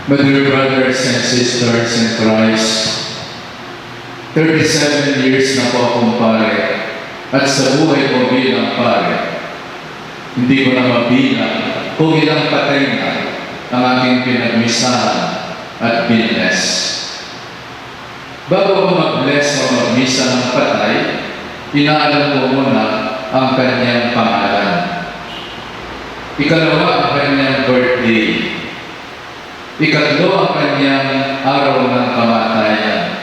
My dear brothers and sisters in Christ, 37 years na po akong pare, at sa buhay ko bilang pare, hindi ko na mabilang kung ilang patay na ang aking pinagmisahan at binless. Bago ko mag-bless o magmisa ng patay, inaalam ko muna ang kanyang pangalan. Ikalawa, ang kanyang birthday. Ikatlo, ang kanyang araw ng kamatayan.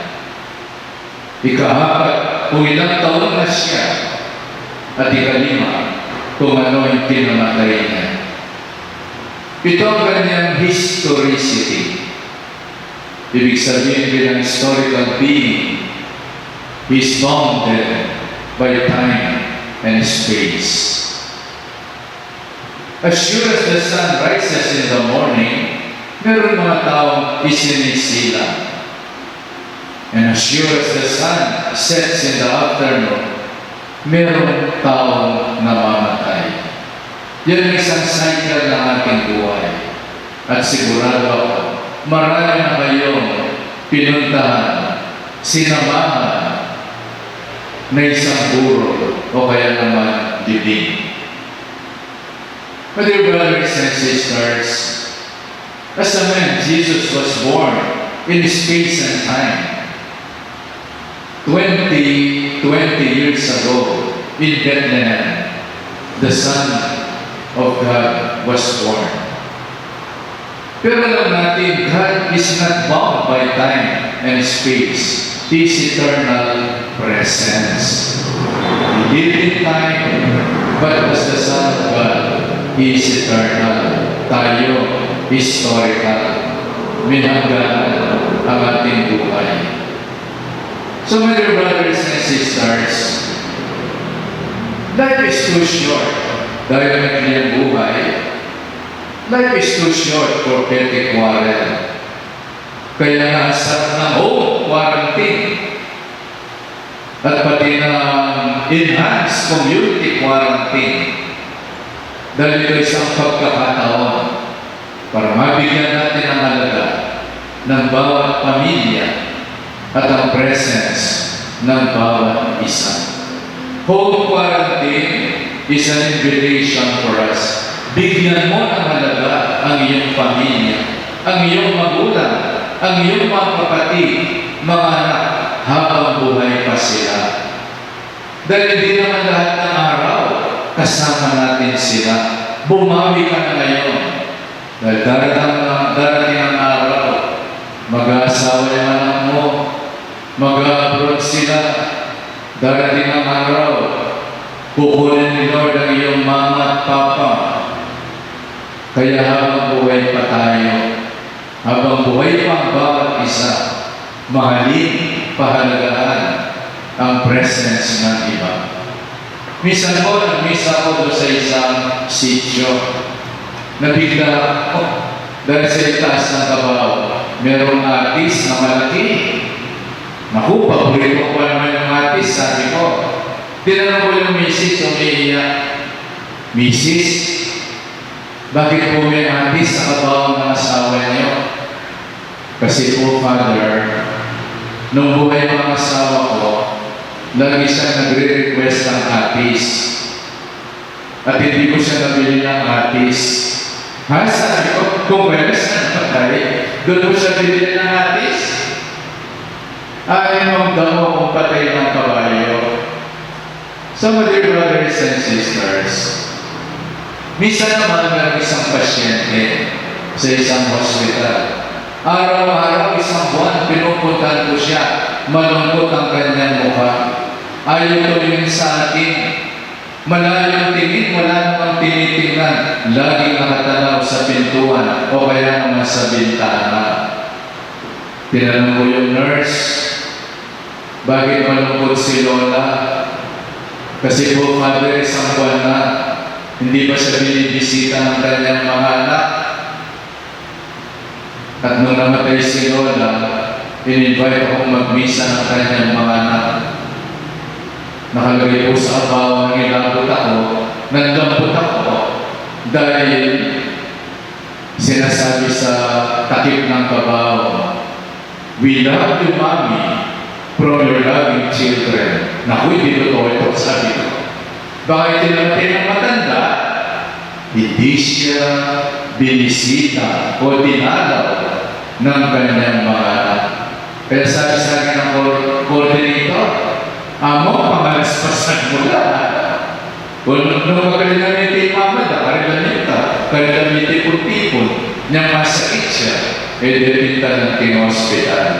Ika-apat, kung ilang taon na siya. At ika-lima, kung ano yung pinamatay niya. Ito ang kanyang historicity. Ibig sabihin bilang historical being, he is bounded by time and space. As sure as the sun rises in the morning, meron mga taong isinisila. And as sure as the sun sets in the afternoon, meron taong namamatay. Yan ang isang cycle ng ating buhay. At sigurado ako, marami na kayong pinuntahan, sinamahan na isang burol o kaya naman dibing. My dear brothers and sisters, as a man, Jesus was born in space and time. 20 years ago, in Bethlehem, the Son of God was born. Pero alam natin, God is not bound by time and space. He is eternal presence. He lived in time, but as the Son of God, He is eternal. Tayo, historical. Minanggalan ang ating buhay. So, my dear brothers and sisters, life is too short. Dahil ang kanyang buhay, life is too short for petty quarrel. Kaya nga sarap ng home quarantine at pati ng enhanced community quarantine. Dahil ito isang pagkakataon para mabigyan natin ang halaga ng bawat pamilya at ang presence ng bawat isa. Home quarantine is an invitation for us. Bigyan mo ng halaga ang iyong pamilya, ang iyong magulang, ang iyong mga kapatid, mga anak, habang buhay pa sila. Dahil hindi naman lahat ng araw kasama natin sila. Bumawi ka na ngayon. Dahil darating ang araw, mag-aasawa yung anak mo, mag-abroad sila. Darating ang araw, kukunin ni Lord ang iyong mama at papa. Kaya habang buhay pa tayo, habang buhay pa ang bawat isa, mahalin, pahalagahan ang presence ng iba. Minsan po, nagmisa ako doon sa isang sityo. Nabigla ako dahil sa itaas ng Davao, merong artist na malaki. Naku, paborito ko naman yung artist, sabi ko. Tinanong ko yung misis, umiiyak. Misis, bakit po may artist sa kabaw ng asawa niyo? Kasi po, Father, nung buhay ng asawa ko, lagi siya nagre-request ng artist. At hindi ko siya nabili ng artist. Ha? Sabi ko, kung meron siya napatay, doon mo siya bibili ng artist? Ayaw mong daw kung patay ng kabayo. So, my dear brothers and sisters, minsan naman meron isang pasyente sa isang hospital. Araw-araw, isang buwan, pinupuntahan ko siya. Malungkot ang kanyang mukha. Ayaw tumingin sa atin. Malayong tingin, wala namang tinitingnan. Laging nakatanaw sa pintuan o kaya naman sa bintana. Tinanong ko yung nurse, bakit malungkot si Lola? Kasi po, Father, isang buwan na, hindi pa siya binibisita ng kanyang mga anak. At nung namatay si Lola, in-invite akong magmisa ng kanyang mga anak. Nakalagay po sa abaw ng ilambot ako, naglampot ako dahil sinasabi sa takip ng kabaw. We love you, Mommy, from your loving children. Naku, hindi totoo ito, sabi ko. Bakit tinamatay ng matanda? Hindi siya binisita o dinalaw ng kanyang mga anak. Kaya sabi sa akin ng coordinator, amo, pangalaspasan mo lahat. Kung nung magkalilamiti yung mama na, kalilamiti po tipon, niyang masakit siya, e depinta ng kinospital.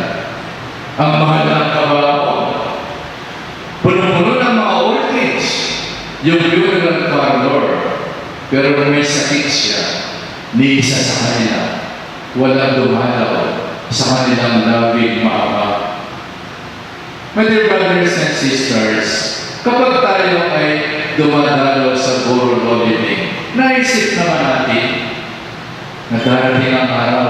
Ang mahal ng kabaho, puno-puno ng mga orchids, yung funeral parlor, pero kung may sakit siya, ni isa sa kanila, walang dumalaw sa kanilang loving mama. My dear brothers and sisters, kapag tayo ay dumadalo sa Burol Holiday, naisip naman natin na darating ang araw,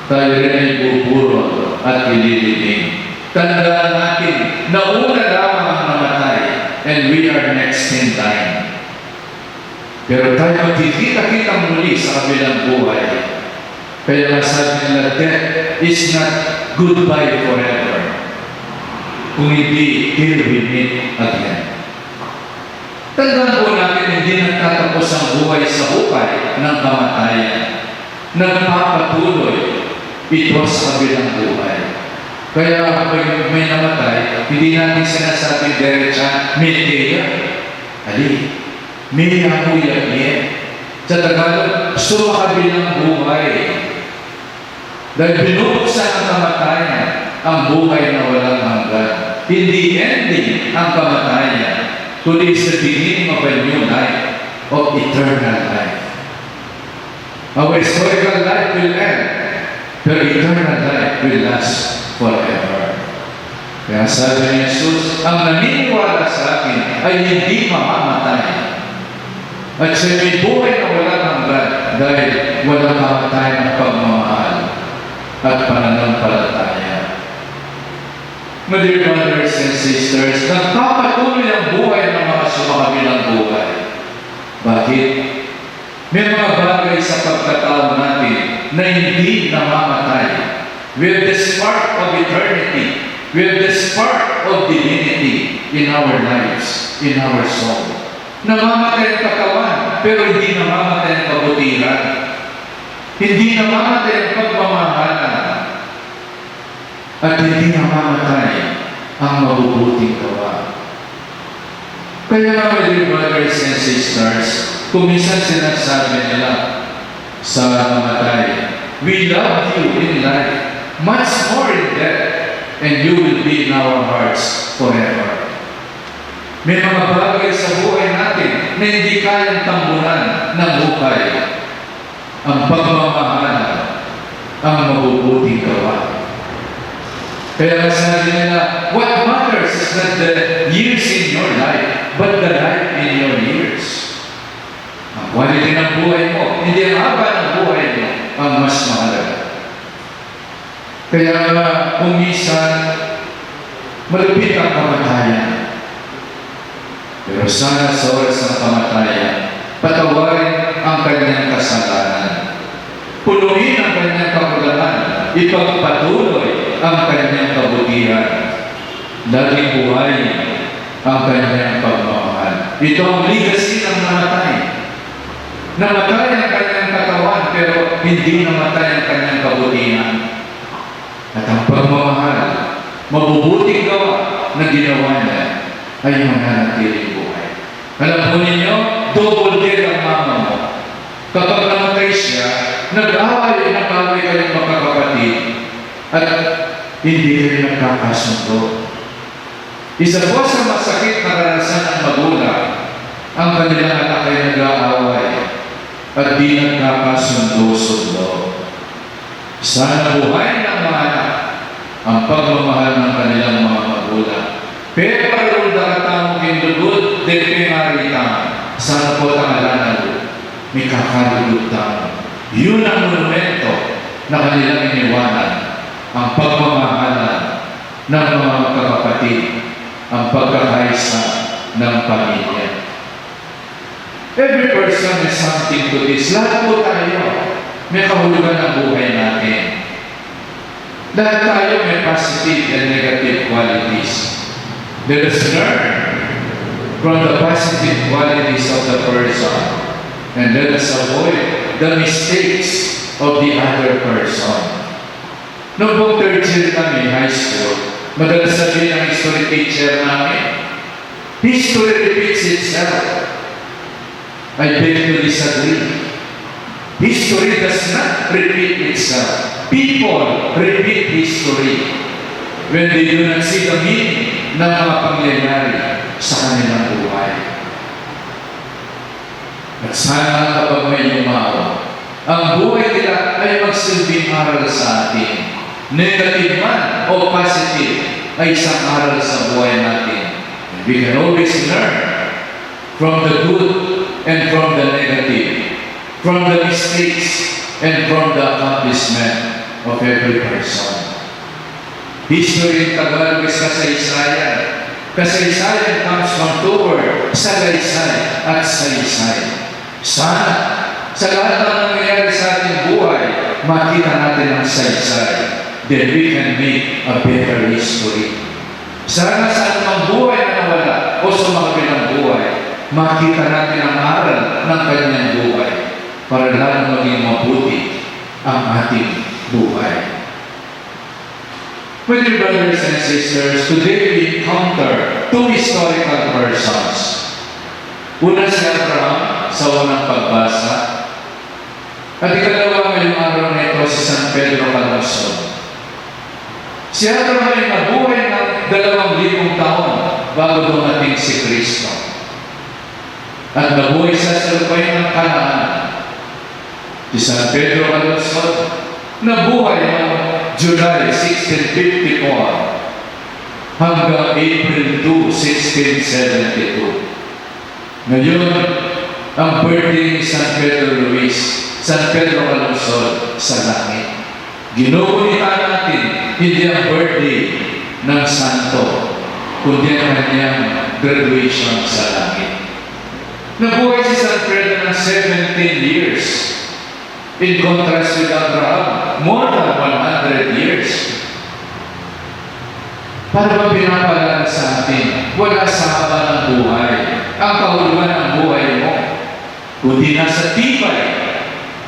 tayo rin ay buburo at ililibing. Tandaan natin na una lamang ang namatay and we are next in line. Pero tayo magkikita-kita muli sa kabilang buhay. Kaya sabi nila, death is not goodbye forever. Kung hindi, till we meet again. Tandaan po natin, hindi nagtatapos ang buhay sa hukay ng kamatayan. Nagpapatuloy ito sa kabilang buhay. Kaya kapag may namatay, hindi natin sinasabi diretsa, Medea. Ali, Medea huyag niya. Sa Tagalog, sumakabilang buhay. Dahil binubuksan ang kamatayan, ang buhay na walang hanggan. Hindi ending ang kamatayan. Kundi is the beginning of a new life, of eternal life. Our historical life will end, pero eternal life will last forever. Kaya sabi ni Jesus, ang naniniwala sa akin ay hindi mamamatay. At siya may buhay na walang hanggan dahil walang kamatay ng pagmamahal at pananampalataya. My dear brothers and sisters, nagpapatuloy ang buhay ng mga sumakabilang buhay. Bakit? May mga bagay sa pagkatao natin na hindi namamatay. We have the spark of eternity. We have the spark of divinity in our lives, in our soul. Namamatay ang katawan, pero hindi namamatay ang kabutihan. Hindi namamatay ang pagmamahalan. At hindi namamatay ang mabubuting gawa. Kaya mga dear brothers and sisters, kung minsan sinasabi nila sa namatay, we love you in life, much more in death, and you will be in our hearts forever. May mga bagay sa buhay natin na hindi kayang tambunan ng hukay. Ang pagmamahal, ang mabubuting gawa. Kaya sabi nila, what matters is not the years in your life, but the life in your years. Ang quality ng buhay mo, hindi ang haba ng buhay mo, ang mas mahalaga. Kaya kung minsan, malupit ang kamatayan. Pero sana sa oras ng kamatayan, patawarin ang kanyang kasalanan. Punuin ang kanyang kakulangan, ipagpatuloy ang kanyang kabutihan. Laging buhay ang kanyang pagmamahal. Ito ang legacy ng namatay. Namatay ang kanyang katawan, pero hindi namatay ang kanyang kabutihan. At ang pagmamahal, mabubuting gawa na ginawa niya ay mananatiling buhay. Alam po ninyo, double dead ang mama mo. Kapag namatay siya, nag-away kayong magkakapatid at hindi kayo nagkakasundo. Isa po sa masakit na karanasan ng magulang, ang kanilang anak ay nag-aaway at di nagkakasundo-sundo. Sana buhay ng mga anak ang pagmamahal ng kanilang mga magulang. Pero parang daratang kindugod, depe maritang, sana po tangalanan may kakalulutang. Yun ang monumento na kanilang iniwanan, ang pagmamahalan ng mga magkakapatid, ang pagkakaisa ng pamilya. Every person has something to this. Lahat po tayo. may kahulugan ang buhay natin. Lahat tayo may positive and negative qualities. Let us learn from the positive qualities of the person and let us avoid the mistakes of the other person. Noong pong third year kami, high school, madalas sabihin ng history teacher namin, history repeats itself. I beg to disagree. History does not repeat itself. People repeat history when they do not see the meaning ng mga pangyayari sa kanilang buhay. At sana kapag may yumawa, ang buhay nila ay magsilbing aral sa atin. Negative man o positive ay isang aral sa buhay natin. And we can always learn from the good and from the negative, from the mistakes and from the accomplishment of every person. History in Tagalog is kasaysayan. Kasaysayan comes from two words, salaysay at saysay. Sana sa lahat ng nangyayari sa ating buhay, makita natin ang saysay. Then we can make a better history. Sana sa anumang buhay na nawala o sa mga pinang buhay, makita natin ang aral ng kanyang buhay para lalo maging mabuti ang ating buhay. My dear brothers and sisters, today we encounter two historical persons. Una si Abraham sa unang pagbasa, at ikalawa ngayong araw na ito si San Pedro Calungsod. Si Abraham ay nabuhay ng 2,000 taon bago dumating si Kristo. At nabuhay sa salupay ng Kanaan. Si San Pedro Calungsod nabuhay ng July 1654 hanggang April 2, 1672. Ngayon, ang birthday ni San Pedro Luis, San Pedro Calungsod sa langit. Ginugunita natin hindi ang birthday ng santo, kundi ang kanyang graduation sa langit. Nabuhay si San Pedro ng 17 years. In contrast with Abraham, more than 100 years. Para ba pinapalala sa atin, wala sa haba ng buhay ang kahulugan ng buhay mo, kundi nasa tibay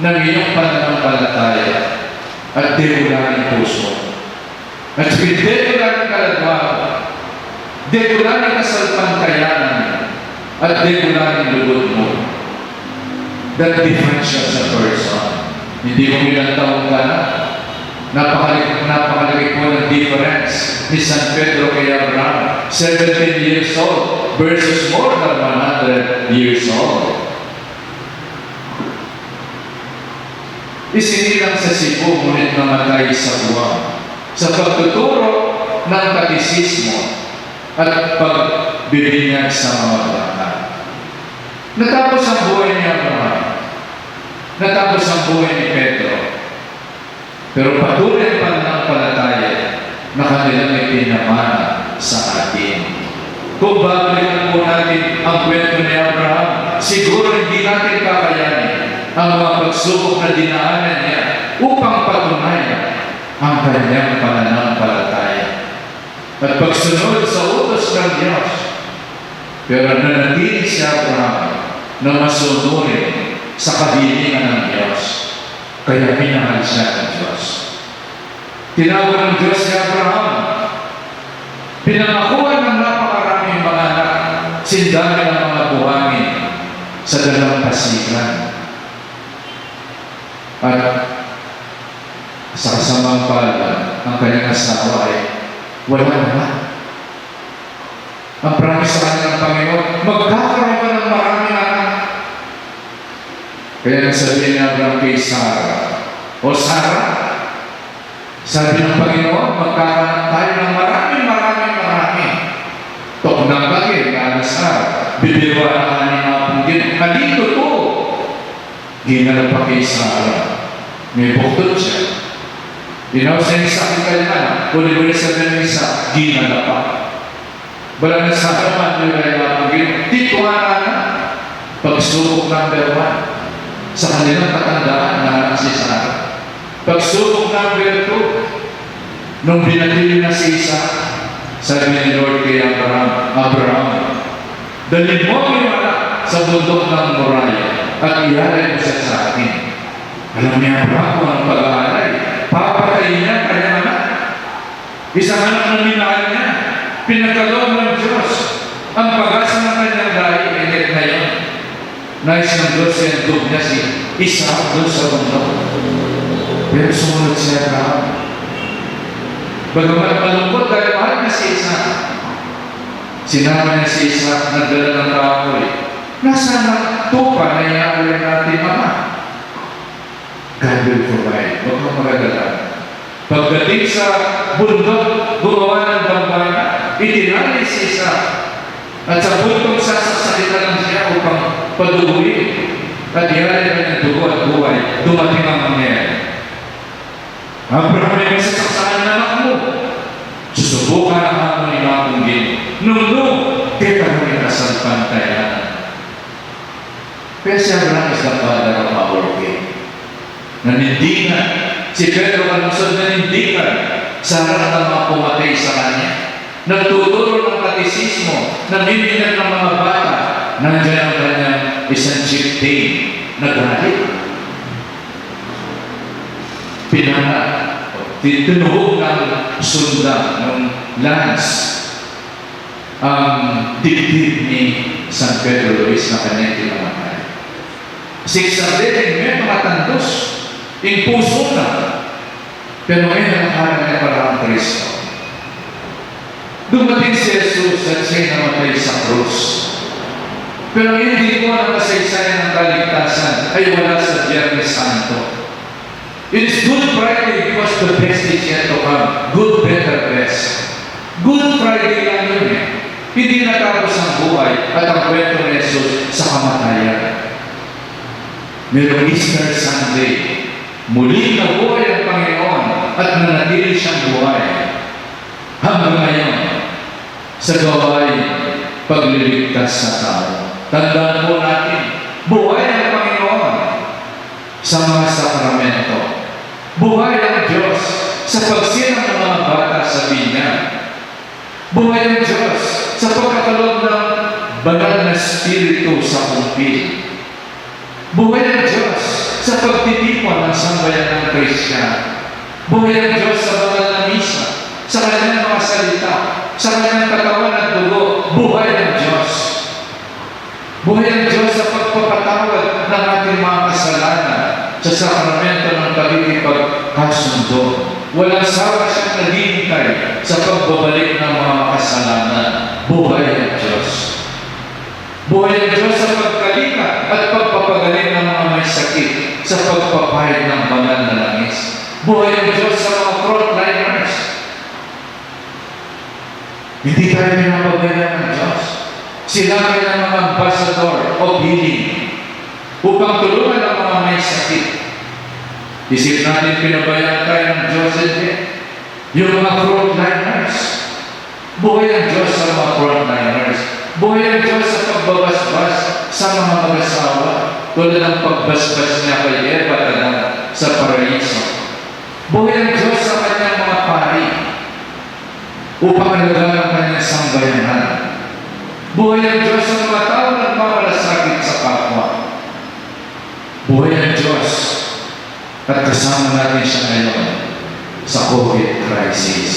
ng iyong pananampalataya at degulaning puso. At degulaning kaladwa, degulaning kasalpangkayanan, at degulaning lugod mo. That defines you as a person. Hindi mo ilang taong ka na. Napakalagay po ng difference ni San Pedro kay Abraham. 17 years old versus more than 100 years old. Isinilang sa Cebu, ngunit namatay sa Guam sa pagtuturo ng katisismo at pagbibinyag sa mga bata. Natapos ang buhay ni Abraham. Natapos ang buhay ni Pedro. Pero patuloy pa ng palataya na kanilang ipinamana sa atin. Kung babalikan po natin ang kwento ni Abraham, siguro hindi natin kakayanin ang mga pagsubok na dinaanan niya upang patunayan ang kanyang pananampalataya at pagsunod sa utos ng Diyos. Pero nanatili si Abraham na masunurin sa kahilingan ng Diyos. Kaya minahal siya ng Diyos. Tinawag ng Diyos si Abraham. Pinangakuan ng napakaraming mga anak, sindami ng mga buhangin sa dalampasigan. At sa kasamang palad, ang kanyang asawa ay wala naman. Ang promise sa kanyang Panginoon, magkakaroon ka ng maraming anak. Kaya nagsabi ni Abraham kay Sarah, o Sarah, sabi ng Panginoon, magkakaroon tayo ng maraming. Tok ng bagay, kaanasar, bibiruan ang kanin mga punggit. Halito to. Ginala pa kay Sarah. May buktot siya. Inaw sa isa kailan, uli-uli sa isa, ginala pa. Bala na sa naman, yung kaya mga punggit, dito nga na, pagsubok number 1. sa kanilang katandaan na anak si Sarah. Pagsubok number 2, nung binatili na si Isaac, sabi ni Lord kay Abraham, dalhin mo ang iyong anak sa bundok ng Moriah at ialay mo siya sa akin. Alam niya Abraham kung ang pag-aalay, papatayin niya ang kanyang anak. Isang anak na minahal niya, pinagkaloob ng Diyos. Ang pag-asa ng kanyang lahi, init na yun. Nais ng Diyos yung dug niya si Isaac doon sa bundok. Pero sumunod si Abraham. Bagamat malungkot dahil mahal na si Isaac, sinama niya si Isaac, nagdala ng kahoy. Nasa tupa na iaalay natin, Ama. God will provide. Huwag kang magadala. Pagdating sa bundok, gumawa ng bambana, itinali si Isaac. At sa bundok, sasasakitan lang siya upang paduguin. At ialay na ng dugo at buhay, dumating ang mangyayari. Abraham ay masasaksakan na anak mo. Susubukan ang hamon ni Mapunggin. Nung kita kami kasalpantayan. Pero si Abraham is the father of our faith. Nanindigan. Si Pedro Alonso nanindigan sa harap ng mga pumatay sa kanya. Nagtuturo ng katisismo, namiminan ng mga bata. Nandiyan ang kanyang isang chieftain na galit. Tinuhog ng sundan, ng lance, ang dibdib ni San Pedro Luis na kanyang tinamatay. Siksarin, may mga tandos, yung puso na, pero may nakaharap niya para ang Kristo. Dumating si Jesus at siya'y namatay sa krus. Pero hindi ko ang kasaysayan ng kaligtasan ay wala sa Biyernes Santo. It is Good Friday because the best is yet to come. Good, better, best. Good Friday lang yun eh. Hindi natapos ang buhay at ang kwento ni Jesus sa kamatayan. Merong Easter Sunday. Muling nabuhay ang Panginoon at nanatili siyang buhay. Hanggang ngayon, sa gawain pagliligtas sa tao. Tandaan po natin, buhay ang Panginoon sa mga sakramento. Buhay ang Diyos sa pagsinang ng mga bata sa binyag. Buhay ang Diyos sa pagkakalob ng banal na Espiritu sa kumpil. Buhay ang Diyos sa pagtitipon ng sambayan ng Kristiyan. Buhay ang Diyos sa banal na misa, sa kanyang mga salita, sa kanyang katawan at dugo. Buhay ang Diyos. Buhay ang Diyos sa pagpapatawad ng ating mga kasalanan sa sakramento ng pagkikipagkasundo. Walang sawa siyang naghihintay sa pagbabalik ng mga kasalanan. Buhay ang Diyos. Buhay ang Diyos sa pagkalika at pagpapagaling ng mga may sakit sa pagpapahid ng banal na langis. Buhay ang Diyos sa mga frontliners. Hindi tayo pinapabayaan ng Diyos. Sila ay ang mga ambassador of healing upang tulungan ang mga may sakit. Isip natin pinabayaan tayo ng Diyos hindi. Yung mga frontliners. Buhay ang Diyos sa mga frontliners. Buhay ang Diyos sa pagbabasbas sa mga mag-asawa tulad ng pagbasbas niya kay Eva sa paraiso. Buhay ang Diyos sa kanyang mga pari upang alagaan ang kanyang sambayanan. Buhay ang Diyos sa mga tao na nagmamalasakit sa kapwa. Buhay ang Diyos at kasama natin siya ngayon sa COVID crisis.